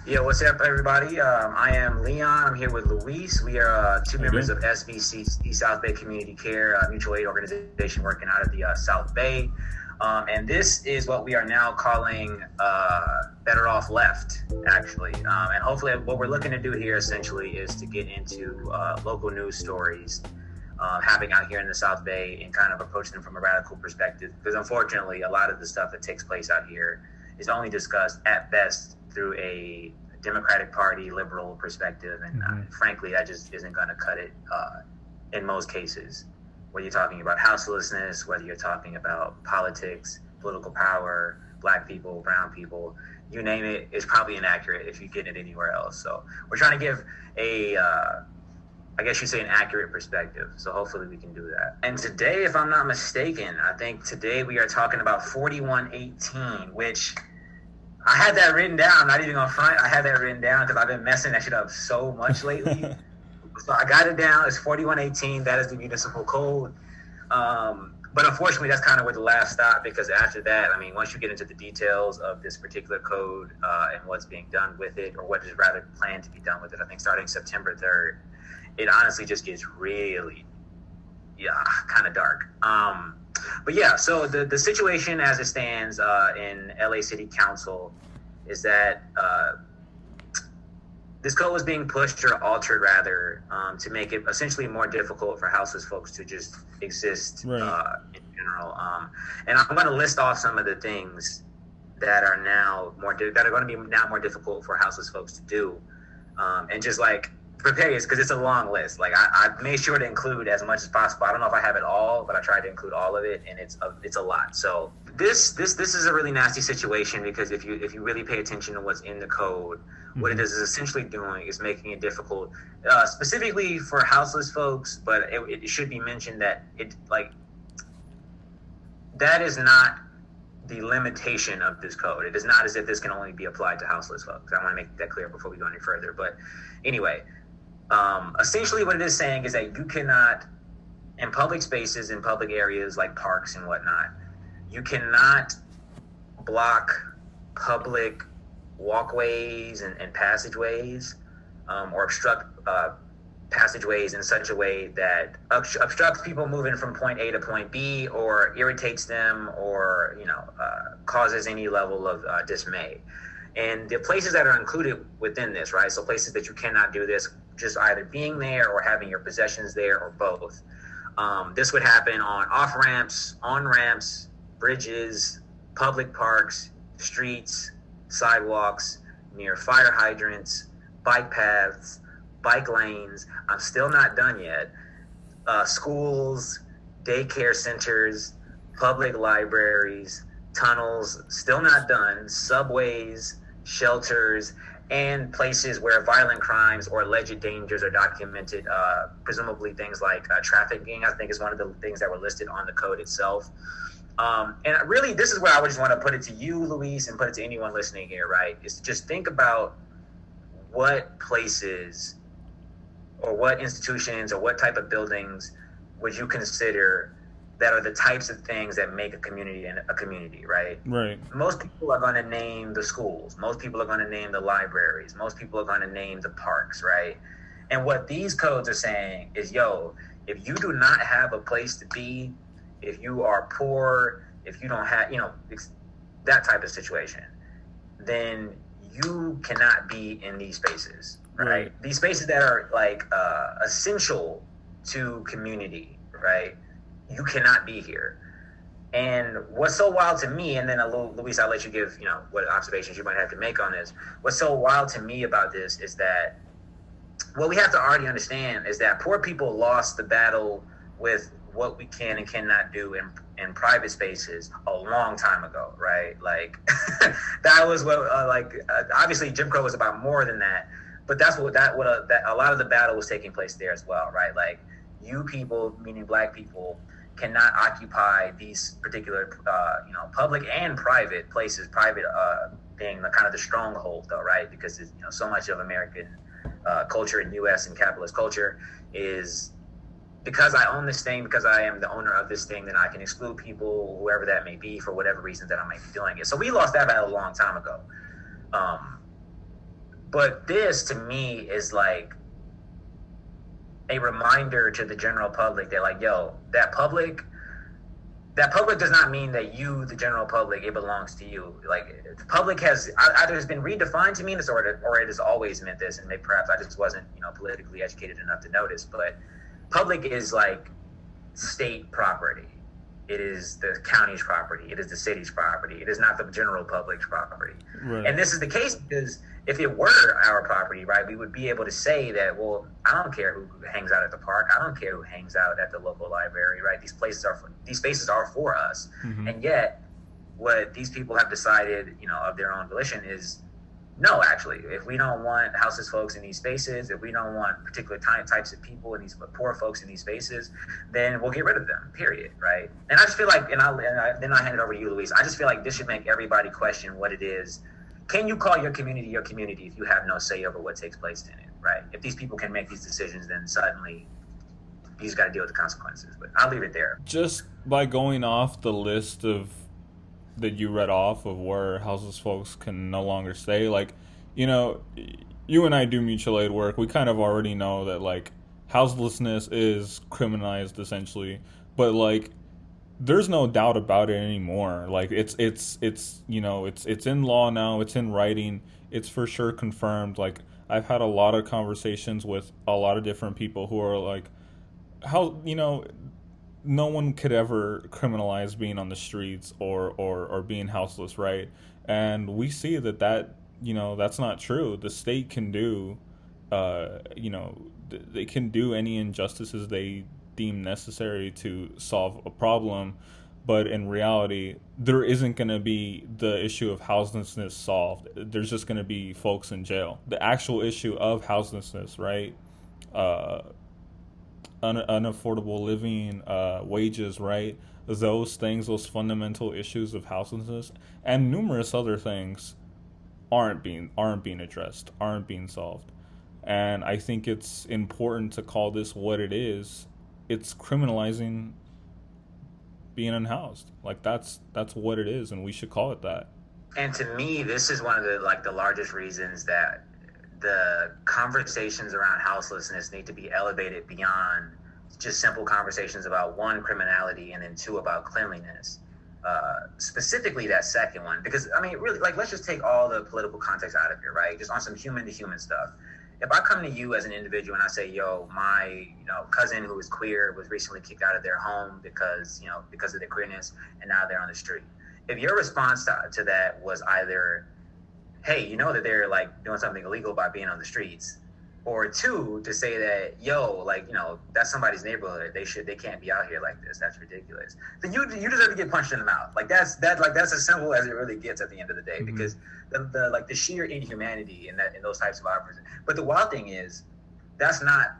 Yeah, what's up, everybody? I am Leon. I'm here with Luis. We are two How you members doing? of SBC, South Bay Community Care, mutual aid organization working out of the South Bay. And this is what we are now calling Better Off Left, actually. And hopefully, what we're looking to do here essentially is to get into local news stories happening out here in the South Bay and kind of approach them from a radical perspective. Because unfortunately, a lot of the stuff that takes place out here is only discussed at best through a Democratic Party liberal perspective, and frankly, that just isn't going to cut it in most cases. Whether you're talking about houselessness, whether you're talking about politics, political power, black people, brown people, you name it, it's probably inaccurate if you get it anywhere else. So we're trying to give a I guess you say an accurate perspective. So hopefully we can do that. And today, if I'm not mistaken, I think today we are talking about 4118, which I had that written down. I'm not even on front. I had that written down because I've been messing that shit up so much lately. So I got it down. It's 4118. That is the municipal code. But unfortunately, that's kind of where the last stop, because after that, I mean, once you get into the details of this particular code and what's being done with it, or what is rather planned to be done with it, I think starting September 3rd, it honestly just gets really, kind of dark. But yeah, so the situation as it stands in LA City Council is that this code was being pushed or altered rather to make it essentially more difficult for houseless folks to just exist in general. And I'm going to list off some of the things that are going to be now more difficult for houseless folks to do, and just like prepare you, because it's a long list. Like I made sure to include as much as possible. I don't know if I have it all, but I tried to include all of it, and it's a lot. So this is a really nasty situation, because if you really pay attention to what's in the code, what it is essentially doing is making it difficult, specifically for houseless folks. But it should be mentioned that that is not the limitation of this code. It is not as if this can only be applied to houseless folks. I want to make that clear before we go any further. But anyway, essentially what it is saying is that you cannot, in public spaces, in public areas like parks and whatnot, you cannot block public walkways and passageways, or obstruct passageways in such a way that obstructs people moving from point A to point B, or irritates them, or causes any level of dismay. And the places that are included within this, right? So places that you cannot do this, just either being there or having your possessions there, or both. This would happen on off ramps, on ramps, bridges, public parks, streets, sidewalks, near fire hydrants, bike paths, bike lanes. I'm still not done yet. Schools, daycare centers, public libraries, tunnels, still not done. Subways, shelters, and places where violent crimes or alleged dangers are documented, presumably things like trafficking, I think, is one of the things that were listed on the code itself. And really, this is where I would just want to put it to you, Luis, and put it to anyone listening here, right? Is to just think about what places or what institutions or what type of buildings would you consider that are the types of things that make a community, right? Right. Most people are going to name the schools. Most people are going to name the libraries. Most people are going to name the parks, right? And what these codes are saying is, if you do not have a place to be, if you are poor, if you don't have, that type of situation, then you cannot be in these spaces, right? These spaces that are essential to community, right? You cannot be here. And what's so wild to me, and then Luis, I'll let you give, what observations you might have to make on this. What's so wild to me about this is that what we have to already understand is that poor people lost the battle with what we can and cannot do in private spaces a long time ago, right? Like that was what, obviously Jim Crow was about more than that, but that's what a lot of the battle was taking place there as well, right? Like, you people, meaning black people, cannot occupy these particular, public and private places. Private being the kind of the stronghold, though, right? Because so much of American culture and U.S. and capitalist culture is, because I own this thing, because I am the owner of this thing, then I can exclude people, whoever that may be, for whatever reason that I might be doing it. So we lost that battle a long time ago. But this, to me, is like a reminder to the general public that, like, yo, that public does not mean that you, the general public, it belongs to you. Like, the public has either has been redefined to mean this, or it has always meant this, and maybe perhaps I just wasn't, politically educated enough to notice. But public is like state property. It is the county's property. It is the city's property. It is not the general public's property. Right. And this is the case because if it were our property, right, we would be able to say that, well, I don't care who hangs out at the park. I don't care who hangs out at the local library, right? These spaces are for us. Mm-hmm. And yet, what these people have decided, of their own volition is, no, actually, if we don't want houseless folks in these spaces, if we don't want particular types of people in these poor folks in these spaces, then we'll get rid of them, period, right? And I just feel like, then I hand it over to you, Luis, I just feel like this should make everybody question what it is. Can you call your community if you have no say over what takes place in it, right? If these people can make these decisions, then suddenly you just got to deal with the consequences. But I'll leave it there. Just by going off the list of that you read off of where houseless folks can no longer stay, like, you and I do mutual aid work. We kind of already know that, like, houselessness is criminalized essentially, but, like, there's no doubt about it anymore. Like, it's in law now, it's in writing, it's for sure confirmed. Like, I've had a lot of conversations with a lot of different people who are like, how, no one could ever criminalize being on the streets or being houseless, right? And we see that that's not true. The state can do, they can do any injustices they deem necessary to solve a problem, but in reality, there isn't going to be the issue of houselessness solved. There's just going to be folks in jail. The actual issue of houselessness, right? Unaffordable living, wages, right? Those things, those fundamental issues of houselessness and numerous other things aren't being addressed, aren't being solved. And I think it's important to call this what it is. It's criminalizing being unhoused. Like, that's what it is, and we should call it that. And to me, this is one of the largest reasons that the conversations around houselessness need to be elevated beyond just simple conversations about, one, criminality, and then two, about cleanliness. Specifically that second one, because really, like, let's just take all the political context out of here, right? Just on some human to human stuff. If I come to you as an individual and I say, yo, my cousin who is queer was recently kicked out of their home because of their queerness, and now they're on the street. If your response to that was either, hey, that they're, like, doing something illegal by being on the streets, or two, to say that, yo, like, that's somebody's neighborhood, they can't be out here like this, that's ridiculous, then you deserve to get punched in the mouth. Like, that's as simple as it really gets at the end of the day. Mm-hmm. Because the sheer inhumanity in those types of offers. But the wild thing is, that's not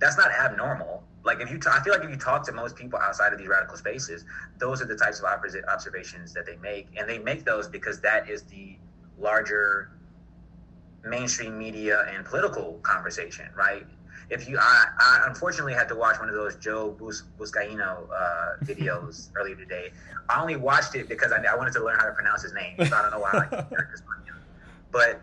abnormal. Like, I feel like if you talk to most people outside of these radical spaces, those are the types of observations that they make, and they make those because that is the larger mainstream media and political conversation, right? I unfortunately had to watch one of those Joe Buscaino videos earlier today. I only watched it because I wanted to learn how to pronounce his name. So I don't know why I like characters, but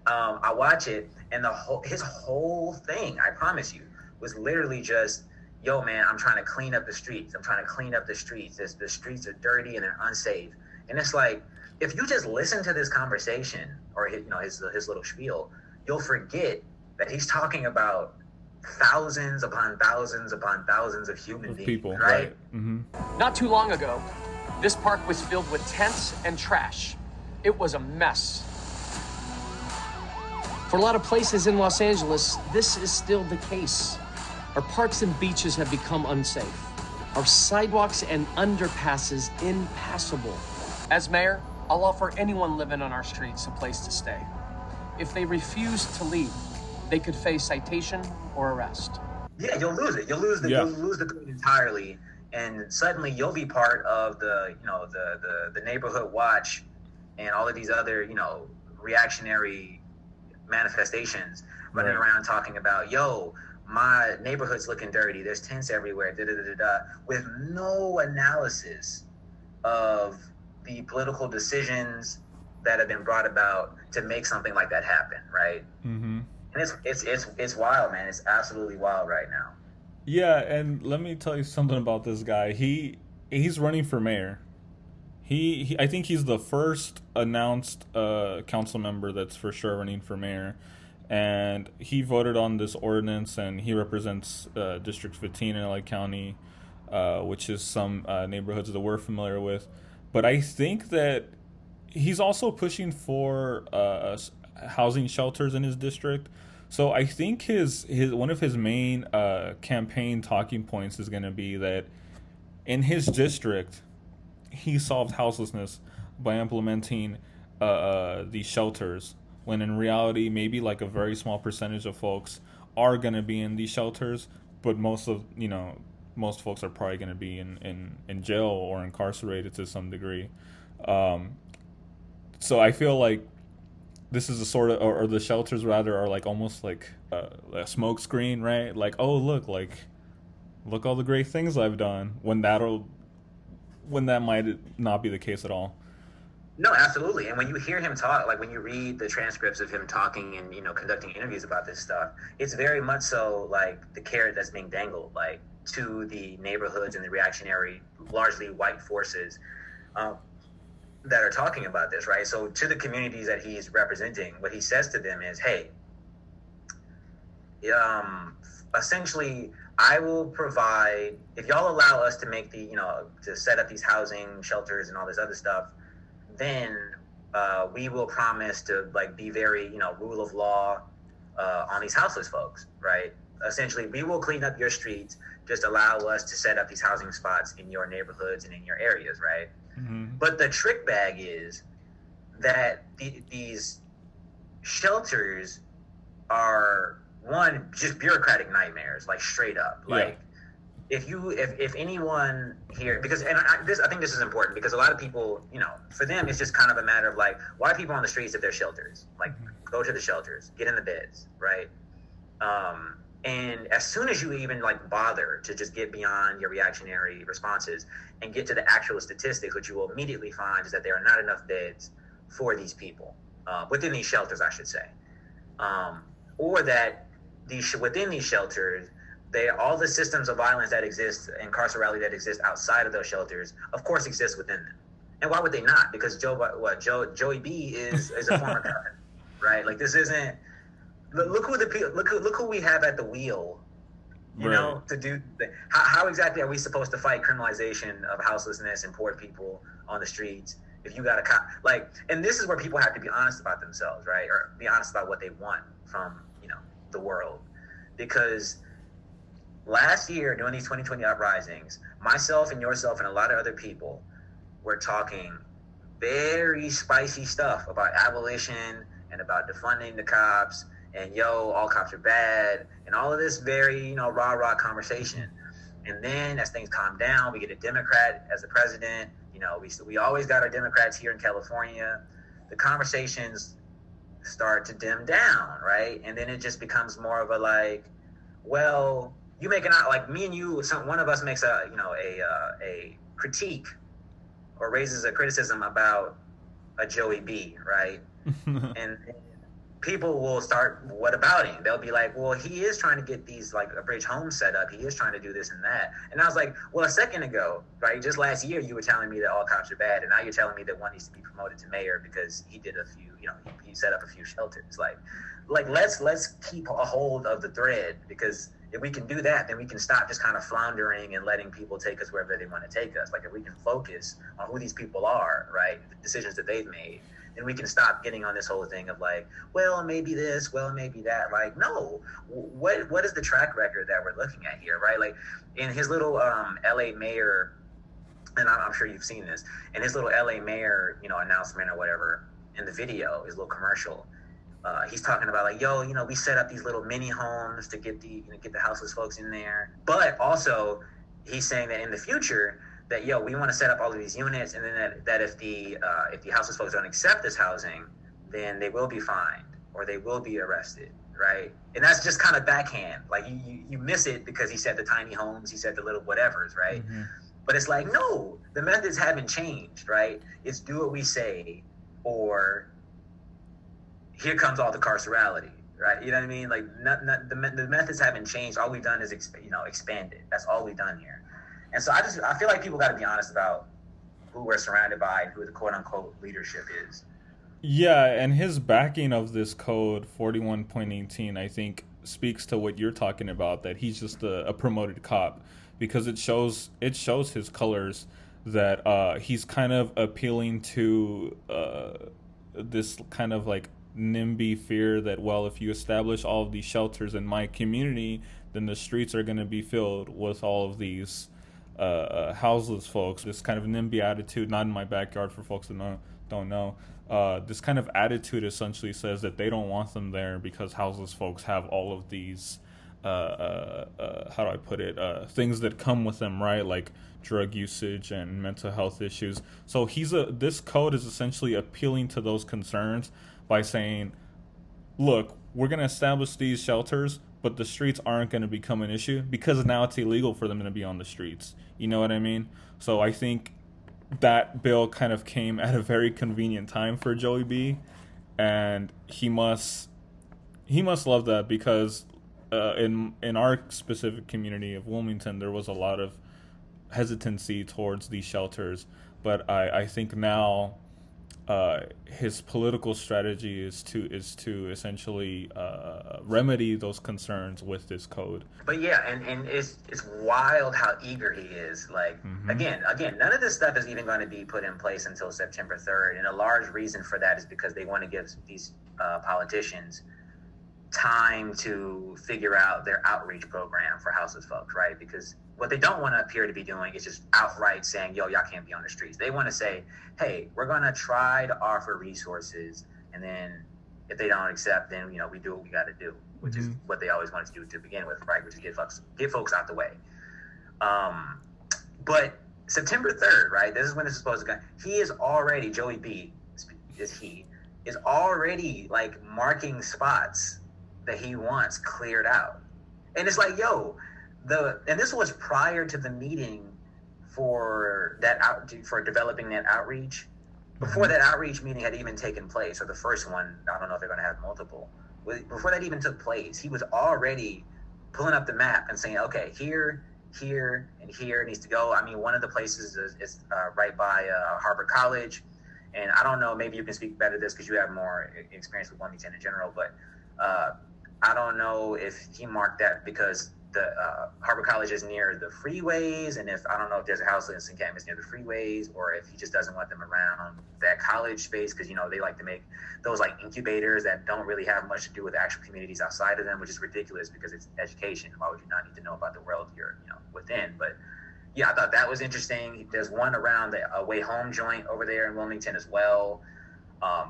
I watch it, and his whole thing, I promise you, was literally just, yo, man, I'm trying to clean up the streets. The streets are dirty and they're unsafe. And it's like, if you just listen to this conversation or his little spiel, you'll forget that he's talking about thousands upon thousands upon thousands of human beings, people, right? Mm-hmm. Not too long ago, this park was filled with tents and trash. It was a mess. For a lot of places in Los Angeles, this is still the case. Our parks and beaches have become unsafe. Our sidewalks and underpasses impassable. As mayor, I'll offer anyone living on our streets a place to stay. If they refuse to leave, they could face citation or arrest. Yeah, you'll lose it. You'll lose the code entirely, and suddenly you'll be part of the neighborhood watch and all of these other reactionary manifestations running around talking about, yo, my neighborhood's looking dirty, there's tents everywhere, with no analysis of the political decisions that have been brought about to make something like that happen, right? Mm-hmm. And it's wild, man. It's absolutely wild right now. Yeah, and let me tell you something about this guy. He's running for mayor. He I think he's the first announced council member that's for sure running for mayor, and he voted on this ordinance, and he represents District 15 in LA County, which is some neighborhoods that we're familiar with. But I think that he's also pushing for housing shelters in his district. So I think his one of his main campaign talking points is going to be that in his district, he solved houselessness by implementing these shelters. When in reality, maybe like a very small percentage of folks are going to be in these shelters, but most folks are probably going to be in jail or incarcerated to some degree. So I feel like this is a sort of, or the shelters rather, are like almost like a smoke screen, right? Like, oh look all the great things I've done. When that might not be the case at all. No, absolutely. And when you hear him talk, like when you read the transcripts of him talking and conducting interviews about this stuff, it's very much so like the carrot that's being dangled, like to the neighborhoods and the reactionary, largely white forces that are talking about this, right? So to the communities that he's representing, what he says to them is, hey, essentially, I will provide, if y'all allow us to make to set up these housing shelters and all this other stuff, then we will promise to like be very, rule of law on these houseless folks, right? Essentially, we will clean up your streets. Just allow us to set up these housing spots in your neighborhoods and in your areas, right? Mm-hmm. But the trick bag is that these shelters are, one, just bureaucratic nightmares, like straight up. Yeah. Like if anyone here, because I think this is important because a lot of people, for them it's just kind of a matter of like, why are people on the streets if they're shelters? Like, go to the shelters, get in the beds, right? And as soon as you even like bother to just get beyond your reactionary responses and get to the actual statistics, what you will immediately find is that there are not enough beds for these people within these shelters, I should say, or that within these shelters, all the systems of violence that exist, incarcerality that exist outside of those shelters, of course, exist within them. And why would they not? Because Joey B is a former felon, right? Like this isn't. Look who we have at the wheel, to do. How exactly are we supposed to fight criminalization of houselessness and poor people on the streets if you got a cop? Like, and this is where people have to be honest about themselves, right? Or be honest about what they want from the world, because last year during these 2020 uprisings, myself and yourself and a lot of other people were talking very spicy stuff about abolition and about defunding the cops. And all cops are bad, and all of this very, rah-rah conversation. And then as things calm down, we get a Democrat as the president. We always got our Democrats here in California. The conversations start to dim down, right? And then it just becomes more of a like, well, you make it out like me and you. One of us makes a critique or raises a criticism about a Joey B, right? and people will start, what about him? They'll be like, well, he is trying to get these, like, a bridge home set up. He is trying to do this and that. And I was like, well, a second ago, right, just last year, you were telling me that all cops are bad, and now you're telling me that one needs to be promoted to mayor because he did a few, he set up a few shelters. Like let's keep a hold of the thread, because if we can do that, then we can stop just kind of floundering and letting people take us wherever they want to take us. Like, if we can focus on who these people are, right, the decisions that they've made, then we can stop getting on this whole thing of like, well, maybe this, well, maybe that. Like, no, what is the track record that we're looking at here, right? Like, in his little LA mayor, and I'm sure you've seen this, in his little LA mayor, announcement or whatever, in the video, his little commercial, he's talking about like, we set up these little mini homes to get the houseless folks in there. But also, he's saying that in the future, that we want to set up all of these units, and then that if the houseless folks don't accept this housing, then they will be fined or they will be arrested, right? And that's just kind of backhand. Like, you miss it because he said the tiny homes, he said the little whatevers, right? Mm-hmm. But it's like, no, the methods haven't changed, right? It's do what we say, or here comes all the carcerality, right? You know what I mean? Like, the methods haven't changed. All we've done is expanded. That's all we've done here. And so I feel like people got to be honest about who we're surrounded by and who the quote unquote leadership is. Yeah, and his backing of this code 41.18, I think, speaks to what you're talking about, that he's just a promoted cop, because it shows his colors, that he's kind of appealing to this kind of like NIMBY fear that, well, if you establish all of these shelters in my community, then the streets are going to be filled with all of these houseless folks. This kind of NIMBY attitude, not in my backyard for folks that don't know. This kind of attitude essentially says that they don't want them there because houseless folks have all of these, how do I put it, things that come with them, right? Like drug usage and mental health issues. So this code is essentially appealing to those concerns by saying, look, we're going to establish these shelters, but the streets aren't going to become an issue because now it's illegal for them to be on the streets. You know what I mean? So I think that bill kind of came at a very convenient time for Joey B, and he must love that, because in our specific community of Wilmington, there was a lot of hesitancy towards these shelters, but I think now his political strategy is to essentially remedy those concerns with this code. But yeah, and it's wild how eager he is. Like, again, none of this stuff is even going to be put in place until September 3rd, and a large reason for that is because they want to give these politicians time to figure out their outreach program for houseless folks, right? Because what they don't want to appear to be doing is just outright saying, yo, y'all can't be on the streets. They want to say, hey, we're going to try to offer resources, and then if they don't accept, then, we do what we got to do, which is what they always wanted to do to begin with, right? Which is get folks out the way. But September 3rd, right? This is when this is supposed to go. He is already, Joey B is already like marking spots that he wants cleared out. And it's like, yo, and this was prior to the meeting for developing that outreach. Before that outreach meeting had even taken place, or the first one, I don't know if they're going to have multiple. Before that even took place, he was already pulling up the map and saying, okay, here, and here needs to go. I mean, one of the places is right by Harvard College. And I don't know, maybe you can speak better to this because you have more experience with Wilmington in general, but I don't know if he marked that because the Harvard College is near the freeways, and I don't know if there's a houseless encampment near the freeways, or if he just doesn't want them around that college space because they like to make those like incubators that don't really have much to do with actual communities outside of them, which is ridiculous because it's education. Why would you not need to know about the world you're within? But yeah, I thought that was interesting. There's one around the Way Home joint over there in Wilmington as well.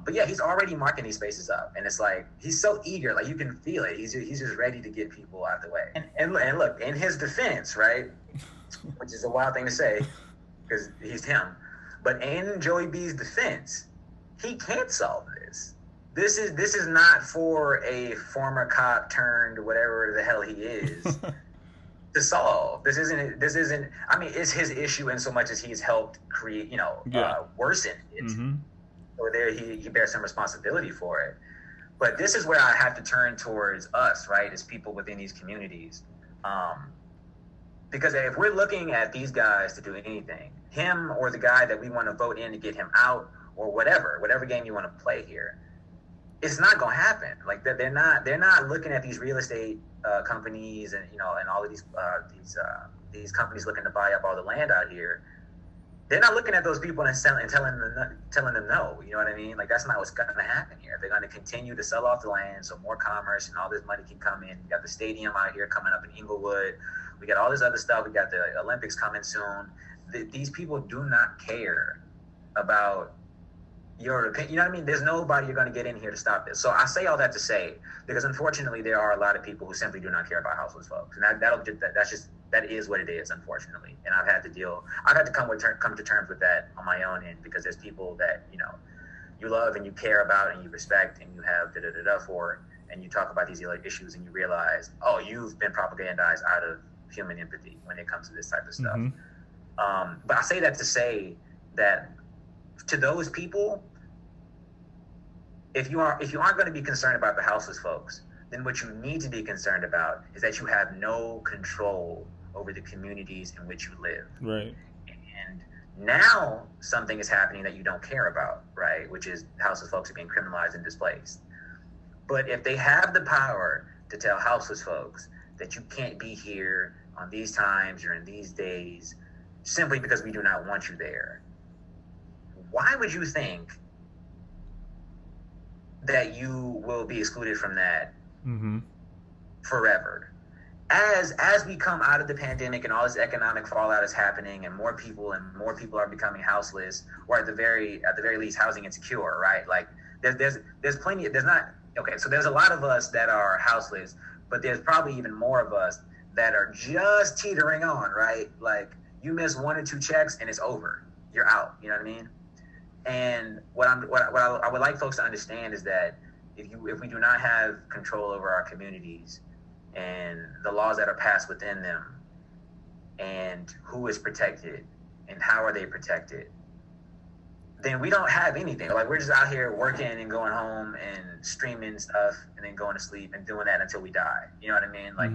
But yeah, he's already marking these spaces up, and it's like he's so eager, like you can feel it. He's just ready to get people out the way. And look, in his defense, right, which is a wild thing to say because he's him, but in Joey B's defense, he can't solve this. This is not for a former cop turned whatever the hell he is to solve. This isn't. I mean, it's his issue in so much as he's helped create, worsen it. Or there he bears some responsibility for it. But this is where I have to turn towards us, right, as people within these communities. Because if we're looking at these guys to do anything, him or the guy that we want to vote in to get him out, or whatever game you want to play here, it's not going to happen. Like they're not looking at these real estate companies and and all of these companies looking to buy up all the land out here. They're not looking at those people and telling them no. You know what I mean? Like, that's not what's going to happen here. They're going to continue to sell off the land so more commerce and all this money can come in. We got the stadium out here coming up in Inglewood. We got all this other stuff. We got the Olympics coming soon. These people do not care about your opinion. You know what I mean? There's nobody you're going to get in here to stop this. So I say all that to say, because unfortunately there are a lot of people who simply do not care about houseless folks. And that is what it is, unfortunately. And I've had to come to terms with that on my own end, because there's people that, you love and you care about and you respect and you have for, and you talk about these issues and you realize, oh, you've been propagandized out of human empathy when it comes to this type of stuff. But I say that to say that to those people, if you aren't going to be concerned about the houseless folks, then what you need to be concerned about is that you have no control over the communities in which you live. Right. And now something is happening that you don't care about, right? Which is houseless folks are being criminalized and displaced. But if they have the power to tell houseless folks that you can't be here on these times or in these days simply because we do not want you there, why would you think that you will be excluded from that forever? As we come out of the pandemic and all this economic fallout is happening, and more people are becoming houseless, or at the very least housing insecure, right? Like there's plenty. There's not okay. So there's a lot of us that are houseless, but there's probably even more of us that are just teetering on, right? Like you miss 1 or 2 checks and it's over. You're out. You know what I mean? And what I would like folks to understand is that if we do not have control over our communities and the laws that are passed within them, and who is protected and how are they protected, then we don't have anything. Like we're just out here working and going home and streaming stuff and then going to sleep and doing that until we die. You know what I mean? Like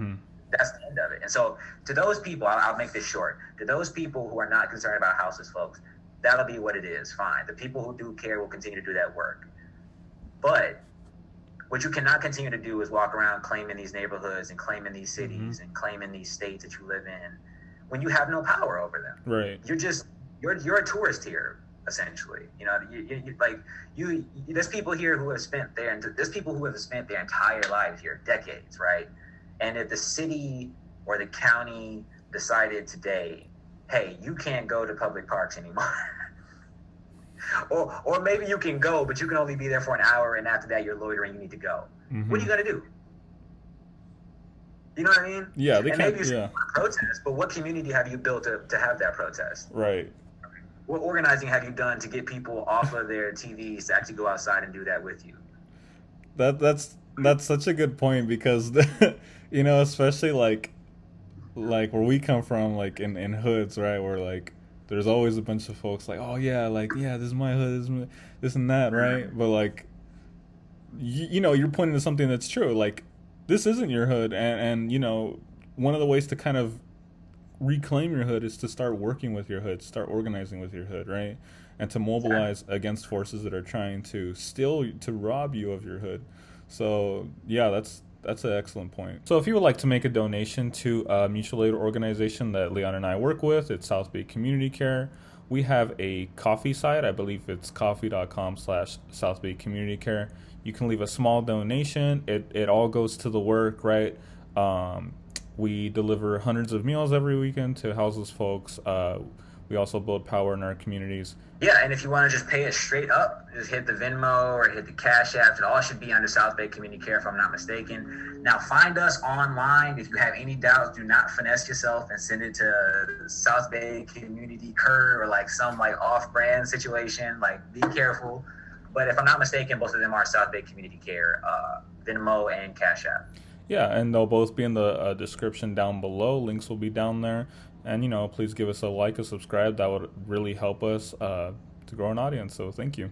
that's the end of it. And so to those people, I'll make this short. To those people who are not concerned about houseless folks, that'll be what it is. Fine. The people who do care will continue to do that work. But what you cannot continue to do is walk around claiming these neighborhoods and claiming these cities and claiming these states that you live in when you have no power over them. Right. You're a tourist here, essentially. You know, there's people here who have spent their entire lives here, decades, right? And if the city or the county decided today, hey, you can't go to public parks anymore. or maybe you can go, but you can only be there for an hour, and after that you're loitering, you need to go. What are you going to do? You know what I mean? Yeah, they and can't. Maybe you protest, but what community have you built to have that protest? Right. What organizing have you done to get people off of their TVs to actually go outside and do that with you? That's such a good point, because you know, especially like where we come from, like in hoods, right, where like there's always a bunch of folks like, oh yeah, like, yeah, this is my hood, this and that, right? But like, you know, you're pointing to something that's true. Like, this isn't your hood, and you know, one of the ways to kind of reclaim your hood is to start working with your hood, start organizing with your hood, right? And to mobilize against forces that are trying to rob you of your hood. So yeah, that's an excellent point. So if you would like to make a donation to a mutual aid organization that Leon and I work with, it's South Bay Community Care. We have a coffee site. I believe it's coffee.com/South Bay Community Care. You can leave a small donation. It all goes to the work, right? We deliver hundreds of meals every weekend to houseless folks. We also build power in our communities. Yeah, and if you want to just pay it straight up, just hit the Venmo or hit the Cash App. It all should be under South Bay Community Care, if I'm not mistaken. Now, find us online. If you have any doubts, do not finesse yourself and send it to South Bay Community Care or like some like off-brand situation. Like, be careful. But if I'm not mistaken, both of them are South Bay Community Care, Venmo and Cash App. Yeah, and they'll both be in the description down below. Links will be down there. And, you know, please give us a like, a subscribe. That would really help us to grow an audience. So thank you.